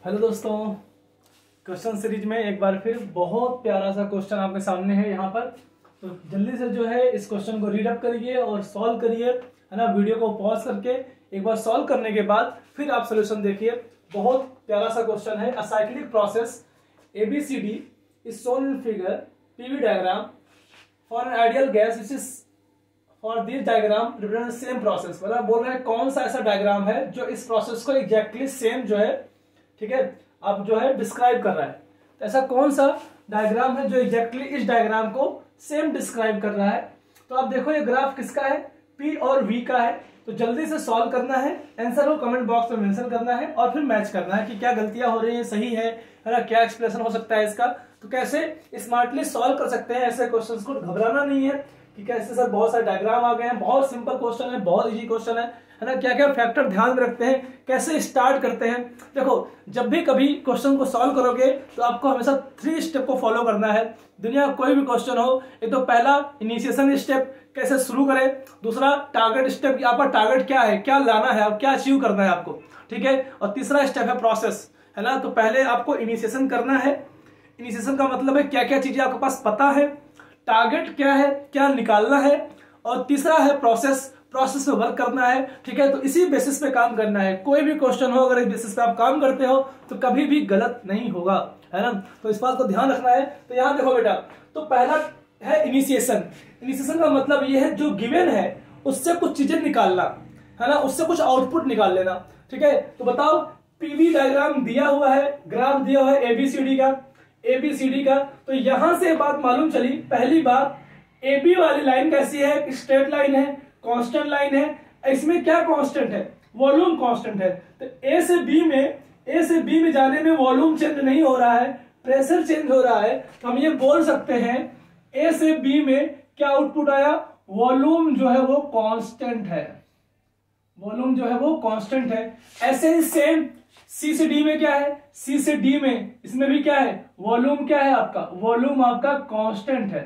Hello दोस्तों, question series में एक बार फिर बहुत प्यारा सा क्वेश्चन आपके सामने है यहाँ पर। तो जल्दी से जो है इस क्वेश्चन को रीड अप करिए और सॉल्व करिए, है ना। वीडियो को पॉज करके एक बार सॉल्व करने के बाद फिर आप सोल्यूशन देखिए। बहुत प्यारा सा क्वेश्चन है। A cyclic process ABCD is shown in figure PV diagram for an ideal gas which is for this diagram represent same process. मतलब बोल रहे हैं कौन सा ऐसा डायग्राम है जो इस प्रोसेस को एग्जैक्टली सेम जो है, ठीक है, आप जो है डिस्क्राइब कर रहा है। तो ऐसा कौन सा डायग्राम है जो एग्जैक्टली इस डायग्राम को सेम डिस्क्राइब कर रहा है। तो आप देखो ये ग्राफ किसका है, P और V का है। तो जल्दी से सॉल्व करना है, आंसर को कमेंट बॉक्स में मेंशन करना है और फिर मैच करना है कि क्या गलतियां हो रही है, सही है ना, क्या एक्सप्लेनेशन हो सकता है इसका। तो कैसे स्मार्टली सॉल्व कर सकते हैं ऐसे क्वेश्चंस को। घबराना नहीं है कि कैसे सर बहुत सारे डायग्राम आ गए हैं, बहुत सिंपल क्वेश्चन है, बहुत इजी क्वेश्चन है ना। क्या क्या फैक्टर ध्यान में रखते हैं, कैसे स्टार्ट करते हैं। देखो जब भी कभी क्वेश्चन को सॉल्व करोगे तो आपको हमेशा 3 स्टेप को फॉलो करना है। दुनिया का कोई भी क्वेश्चन हो, एक तो पहला इनिशिएशन स्टेप, कैसे शुरू करें। दूसरा टारगेट स्टेप, आपका टारगेट क्या है, क्या लाना है, अब क्या अचीव करना है आपको, ठीक है। और तीसरा स्टेप है प्रोसेस, है ना। तो पहले आपको इनिशिएशन करना है। इनिशिएशन का मतलब है क्या क्या चीजें आपके पास पता है, टारगेट क्या है, क्या निकालना है, और तीसरा है प्रोसेस में वर्क करना है, ठीक है। तो इसी बेसिस पे काम करना है। कोई भी क्वेश्चन हो अगर इस बेसिस पे आप काम करते हो तो कभी भी गलत नहीं होगा, है ना। तो इस बात को ध्यान रखना है। तो यहां देखो बेटा, तो पहला है इनिशिएशन। इनिशिएशन का मतलब ये है जो गिवन है उससे कुछ चीजें निकालना, है ना, उससे कुछ आउटपुट निकाल लेना, ठीक है। तो बताओ PV डायग्राम दिया हुआ है, ग्राफ दिया हुआ है ABCD का। तो यहां से बात मालूम चली, पहली बात AB वाली लाइन कैसी है, स्ट्रेट लाइन है, कांस्टेंट लाइन है। इसमें क्या कांस्टेंट है, वॉल्यूम कांस्टेंट है। तो A से B में जाने में वॉल्यूम चेंज नहीं हो रहा है, प्रेशर चेंज हो रहा है। तो हम ये बोल सकते हैं A से B में क्या आउटपुट आया, वॉल्यूम जो है वो कांस्टेंट है, वॉल्यूम जो है वो कांस्टेंट है। ऐसे ही सेम C से D में क्या है, C से D में इसमें भी क्या है, वॉल्यूम क्या है आपका, वॉल्यूम आपका कांस्टेंट है।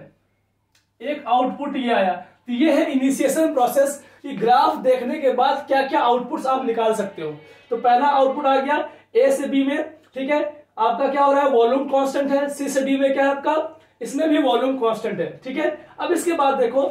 एक आउटपुट ये आया। तो ये है इनिशिएशन प्रोसेस कि ग्राफ देखने के बाद क्या क्या आउटपुट्स आप निकाल सकते हो। तो पहला आउटपुट आ गया A से B में, ठीक है, आपका क्या हो रहा है, वॉल्यूम कांस्टेंट है। C से D में क्या है आपका, इसमें भी वॉल्यूम कांस्टेंट है, ठीक है। अब इसके बाद देखो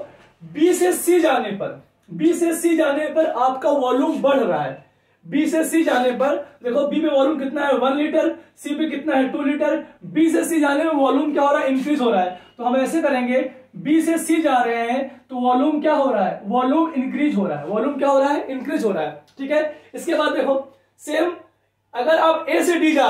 B से C जाने पर आपका वॉल्यूम बढ़ रहा है। B से C जाने पर देखो B में वॉल्यूम कितना है, 1 लीटर, C पे कितना है, 2 लीटर। B से C जाने में वॉल्यूम क्या हो रहा है, इंक्रीज हो रहा है। तो हम ऐसे करेंगे, B से C जा रहे हैं तो वॉल्यूम क्या हो रहा है, वॉल्यूम इंक्रीज हो रहा है, वॉल्यूम क्या हो रहा है, इंक्रीज हो रहा है, ठीक है। इसके बाद देखो सेम, अगर आप A से D जा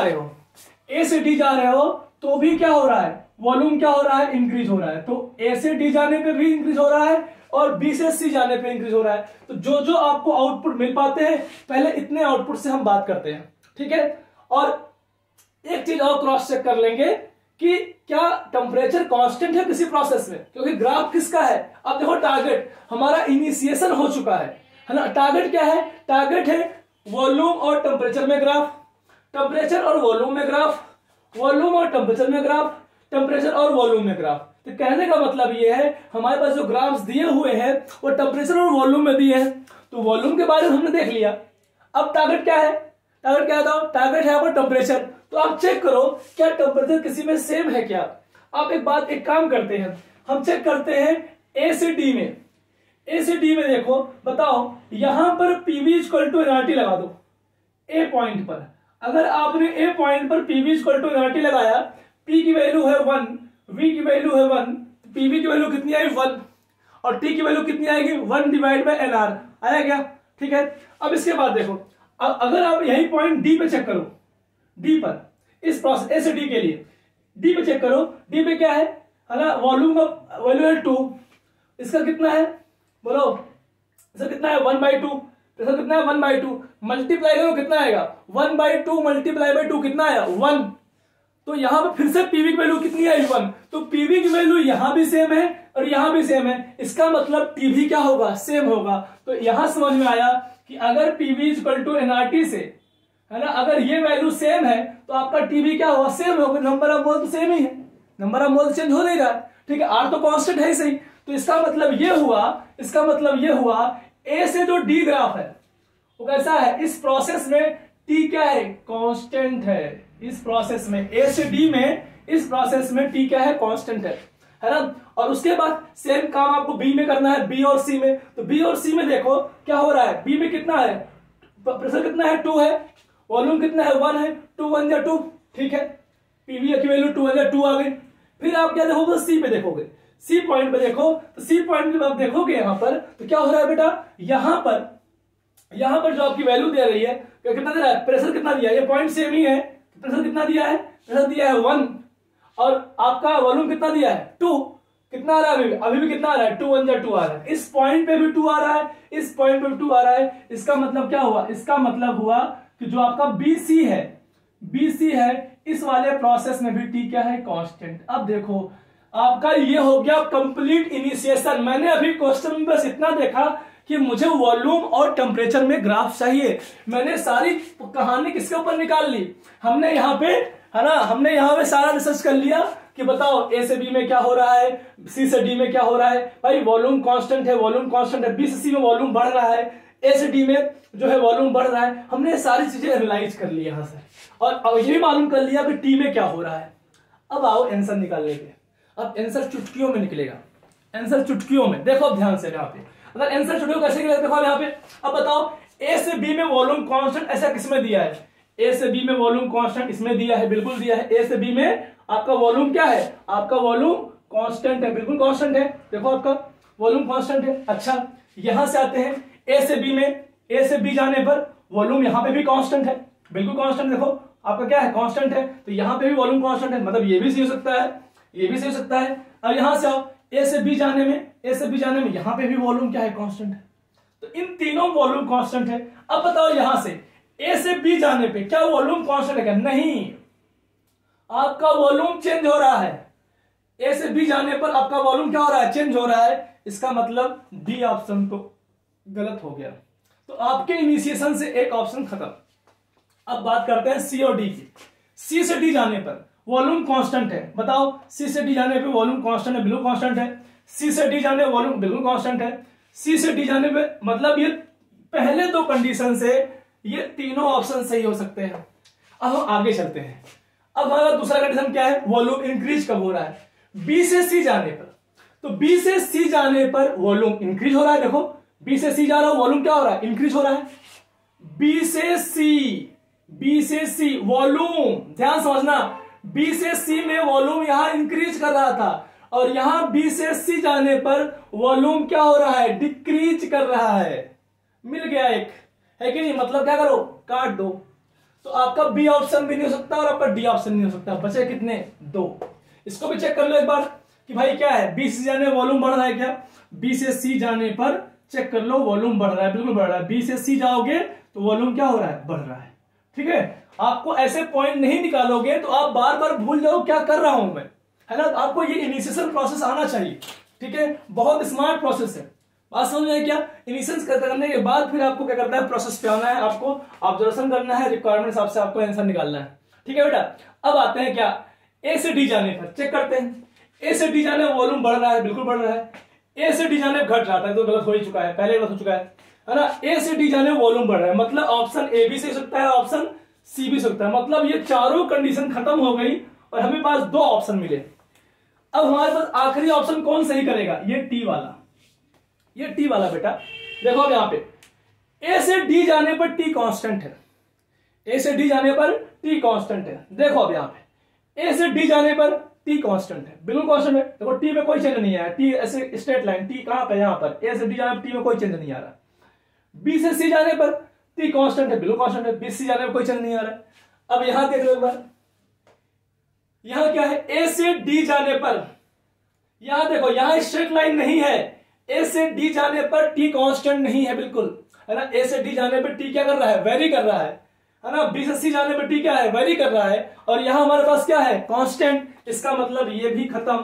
रहे हो तो भी क्या हो रहा है, वॉल्यूम क्या हो रहा है, इंक्रीज हो रहा है। तो A से D जाने पे भी इंक्रीज हो रहा है और B से C जाने पे इंक्रीज हो रहा है। तो जो जो आपको आउटपुट मिल पाते हैं, पहले इतने आउटपुट से हम बात करते हैं, ठीक है। और एक चीज और क्रॉस चेक कर लेंगे कि क्या टेम्परेचर कांस्टेंट है किसी प्रोसेस में, क्योंकि ग्राफ किसका है। अब देखो टारगेट हमारा इनिशिएशन हो चुका है ना। टारगेट क्या है, टारगेट है वॉल्यूम और टेम्परेचर में ग्राफ, टेम्परेचर और वॉल्यूम में ग्राफ, वॉल्यूम और टेम्परेचर में ग्राफ, टेम्परेचर और वॉल्यूम में ग्राफ। तो कहने का मतलब ये है हमारे पास जो ग्राफ्स दिए हुए हैं वो टेम्परेचर और वॉल्यूम में दिए हैं। तो वॉल्यूम के बारे में हमने देख लिया। अब टारगेट क्या है, टारगेट क्या था, टारगेट है आपका टेम्परेचर। तो आप चेक करो क्या टेम्परेचर किसी में सेम है क्या। आप एक काम करते हैं, हम चेक करते हैं A से D में देखो, बताओ यहां पर PV इक्वल टू एनआरटी लगा दो A पॉइंट पर। अगर आपने A पॉइंट पर PV इक्वल टू एनआरटी लगाया, P की वैल्यू है 1, V की वैल्यू है 1, PV की वैल्यू कितनी आई 1, और T की वैल्यू कितनी आएगी 1 डिवाइड बाय NR आया क्या, ठीक है। अब इसके बाद देखो, अगर आप यही पॉइंट D पे चेक करो, D पर इस प्रोसेस A से D के लिए D पे चेक करो, D पे क्या है ना, वॉल्यूम का वैल्यू है 2, इसका कितना है बोलो, इसका कितना है 1/2, इसका कितना है 1/2, मल्टीप्लाई करो कितना आएगा 1/2 मल्टीप्लाई बाय 2 कितना आया 1। तो यहां पर फिर से PV की वैल्यू कितनी आई 1। तो PV की वैल्यू यहां भी सेम है और यहां भी सेम है, इसका मतलब TV क्या होगा, सेम होगा। तो यहां समझ में आया कि अगर PV इक्वल टू एनआरटी से, है ना, अगर ये वैल्यू सेम है तो आपका TV क्या होगा, सेम होगा। नंबर ऑफ मोल तो सेम ही है, नंबर ऑफ मोल चेंज हो नहीं रहा है, ठीक है। R तो कांस्टेंट है ही सही। तो इसका मतलब ये हुआ A से जो D ग्राफ है वो कैसा है, इस प्रोसेस में टी क्या है, कांस्टेंट है। इस प्रोसेस में ए से डी में, इस प्रोसेस में टी क्या है, कांस्टेंट है ना। और उसके बाद सेम काम आपको बी में करना है, बी और सी में। तो बी और सी में देखो क्या हो रहा है, बी में कितना है, प्रेशर कितना है, 2 है, वॉल्यूम कितना है, 1 है, 2 1 या 2, ठीक है, पीवी की वैल्यू 2 1 या 2 आ गई। फिर आप क्या देखोगे, सी पे देखोगे, सी पॉइंट पे देखो, तो सी पॉइंट पे आप देखोगे यहां पर तो क्या हो रहा है बेटा, यहां पर जो आपकी वैल्यू दे रही है, कितना दे रहा है, प्रेशर कितना दिया है, ये पॉइंट सेम ही है, प्रेशर कितना दिया है, प्रेशर दिया है 1, और आपका वॉल्यूम कितना दिया है 2, कितना आ रहा है, अभी भी कितना आ रहा है, 2 1 या 2 आ रहा है। इस पॉइंट पे भी 2 आ रहा है, इस पॉइंट पे भी 2 आ रहा है। इसका मतलब क्या हुआ, इसका मतलब हुआ कि जो आपका बीसी है, इस वाले प्रोसेस में भी टी क्या है, कांस्टेंट। अब देखो आपका ये हो गया कंप्लीट इनिशिएशन। मैंने अभी क्वेश्चन में बस इतना देखा कि मुझे वॉल्यूम और टेम्परेचर में ग्राफ चाहिए, मैंने सारी कहानी किसके ऊपर निकाल ली, हमने यहाँ पे, है ना, हमने यहाँ पे सारा रिसर्च कर लिया कि बताओ ए से बी में क्या हो रहा है, सी से डी में क्या हो रहा है। भाई वॉल्यूम कांस्टेंट है, वॉल्यूम कांस्टेंट है, बी से सी में वॉल्यूम बढ़ रहा है, ए से डी में जो है वॉल्यूम बढ़ रहा है। हमने सारी चीजें एनालाइज कर ली यहां से, और ये भी मालूम कर लिया कि टी में क्या हो रहा है। अब आओ आंसर निकालने के। अब आंसर चुटकियों में निकलेगा, आंसर चुटकियों में। देखो अब ध्यान से यहाँ पे, अगर आंसर चुटकियों कैसे निकलेगा देखो यहाँ पे। अब बताओ ए से बी में वॉल्यूम कांस्टेंट ऐसा किसमें दिया है, ए से बी में वॉल्यूम कांस्टेंट इसमें दिया है, बिल्कुल दिया है। ए से बी में आपका वॉल्यूम क्या है, आपका वॉल्यूम कांस्टेंट है, बिल्कुल कांस्टेंट है। देखो आपका वॉल्यूम कांस्टेंट है। अच्छा यहां से आते हैं ए से बी में, ए से बी जाने पर वॉल्यूम यहां पे भी कांस्टेंट है, बिल्कुल कांस्टेंट। देखो आपका क्या है, कांस्टेंट है, तो यहां पे भी वॉल्यूम कांस्टेंट है, मतलब ये भी सही हो सकता है, ये भी सही हो सकता है। अब यहां से आओ ए से बी जाने में, ए से बी जाने में यहां पे भी वॉल्यूम क्या है, कांस्टेंट है। तो इन तीनों वॉल्यूम कांस्टेंट है। अब बताओ यहां से ए से बी जाने पे क्या वॉल्यूम कांस्टेंट है क्या, नहीं, आपका वॉल्यूम चेंज हो रहा है। ए से बी जाने पर आपका वॉल्यूम क्या हो रहा है, चेंज हो रहा है। इसका मतलब डी ऑप्शन तो गलत हो गया, तो आपके इनिशिएशन से एक ऑप्शन खत्म। अब बात करते हैं सी और डी की। सी से डी जाने पर वॉल्यूम कांस्टेंट है, बताओ सी से डी जाने पे वॉल्यूम कांस्टेंट है, बिल्कुल कांस्टेंट है। सी से डी जाने वॉल्यूम बिल्कुल कांस्टेंट है। सी से डी जाने पे मतलब ये पहले दो कंडीशन से ये तीनों ऑप्शन सही हो सकते हैं। अब हम आगे चलते हैं। अब हमारा दूसरा कंडीशन क्या है, वॉल्यूम इंक्रीज कब हो रहा है, बी से सी जाने पर। तो बी से सी जाने पर वॉल्यूम इंक्रीज हो रहा है। देखो बी से सी जा रहा है, वॉल्यूम क्या हो रहा है, इंक्रीज हो रहा है। बी से सी वॉल्यूम, ध्यान समझना, बी से सी में वॉल्यूम यहां इंक्रीज कर रहा था, और यहां बी से सी जाने पर वॉल्यूम क्या हो रहा है, डिक्रीज कर रहा है। मिल गया एक, है कि नहीं, मतलब क्या करो, काट दो। तो आपका बी ऑप्शन भी नहीं हो सकता और आपका डी ऑप्शन नहीं हो सकता, बचे कितने, 2। इसको भी चेक कर लो एक बार कि भाई क्या है, बी से जाने वॉल्यूम बढ़ रहा है क्या, बी से सी जाने पर चेक कर लो वॉल्यूम बढ़ रहा है, बिल्कुल बढ़ रहा है। बी से सी जाओगे तो वॉल्यूम क्या हो रहा है, बढ़ रहा है। ठीक है, आपको ऐसे पॉइंट नहीं निकालोगे तो आप बार बार भूल जाओ क्या कर रहा हूं मैं, है ना। आपको ये इनिशिएशन प्रोसेस आना चाहिए, ठीक है, बहुत स्मार्ट प्रोसेस है। बात समझ में क्या, इनिशिएशन करने के बाद फिर आपको क्या करना है, प्रोसेस पे आना है, आपको ऑब्जर्वेशन करना है, रिक्वायरमेंट हिसाब से आपको आंसर निकालना है। ठीक है बेटा, अब आते हैं क्या, ए से डी जाने पर चेक करते हैं। ए से डी जाने वॉल्यूम बढ़ रहा है, बिल्कुल बढ़ रहा है। ए से डी जाने घट रहा था, तो गलत हो ही चुका है, पहले गलत हो चुका है ना। ए से डी जाने वॉल्यूम बढ़ रहा है, मतलब ऑप्शन ए भी सही हो सकता है, ऑप्शन सी भी सकता है, मतलब ये चारों कंडीशन खत्म हो गई और हमें पास 2 ऑप्शन मिले। अब हमारे पास आखिरी ऑप्शन कौन सही करेगा, ये टी वाला, ये टी वाला बेटा। देखो अब यहां पे ए से डी जाने पर टी कांस्टेंट है, ए से डी जाने पर टी कांस्टेंट है। देखो अब यहां पे ए से डी जाने पर टी कांस्टेंट है, बिल्कुल कांस्टेंट है। देखो टी में कोई चेंज नहीं आया, टी ऐसे स्ट्रेट लाइन, टी कहां पे, यहां पर ए से डी जाने पर टी में कोई चेंज नहीं आ रहा। बी से सी जाने पर टी कांस्टेंट है, बिल्कुल कांस्टेंट है, बी से सी जाने पर कोई चेंज नहीं आ रहा। अब यहां देख लो एक बार, यहां क्या है, ए से डी जाने पर, यहां देखो यहां स्ट्रेट लाइन नहीं है, ए से डी जाने पर टी कांस्टेंट नहीं है, बिल्कुल, है ना। ए से डी जाने पर टी क्या कर रहा है, वेरी कर रहा है ना। बी से सी जाने पर टी क्या है, वेरी कर रहा है, और यहां हमारे पास क्या है, कांस्टेंट। इसका मतलब ये भी खत्म,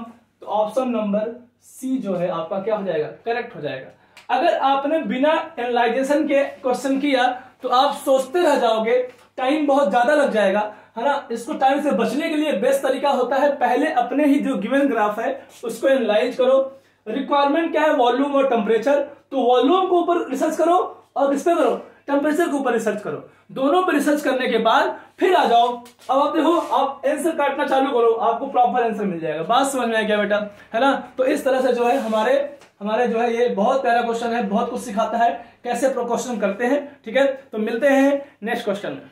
तो ऑप्शन नंबर सी जो है आपका क्या हो जाएगा, करेक्ट हो जाएगा। अगर आपने बिना एनालाइजेशन के क्वेश्चन किया तो आप सोचते रह जाओगे, टाइम बहुत ज्यादा लग जाएगा, है ना। इसको टाइम से बचने के लिए बेस्ट तरीका होता है, पहले अपने ही जो गिवन ग्राफ है उसको एनालाइज करो। रिक्वायरमेंट क्या है, वॉल्यूम और टेम्परेचर, तो वॉल्यूम के ऊपर रिसर्च करो और किस पे करो, टेम्परेचर के ऊपर रिसर्च करो। दोनों पे रिसर्च करने के बाद फिर आ जाओ। अब आप देखो, आप आंसर काटना चालू करो, आपको प्रॉपर आंसर मिल जाएगा। बात समझ में आ गया बेटा, है ना। तो इस तरह से जो है हमारे जो है ये बहुत प्यारा क्वेश्चन है, बहुत कुछ सिखाता है कैसे क्वेश्चन करते हैं। ठीक है, तो मिलते हैं नेक्स्ट क्वेश्चन में।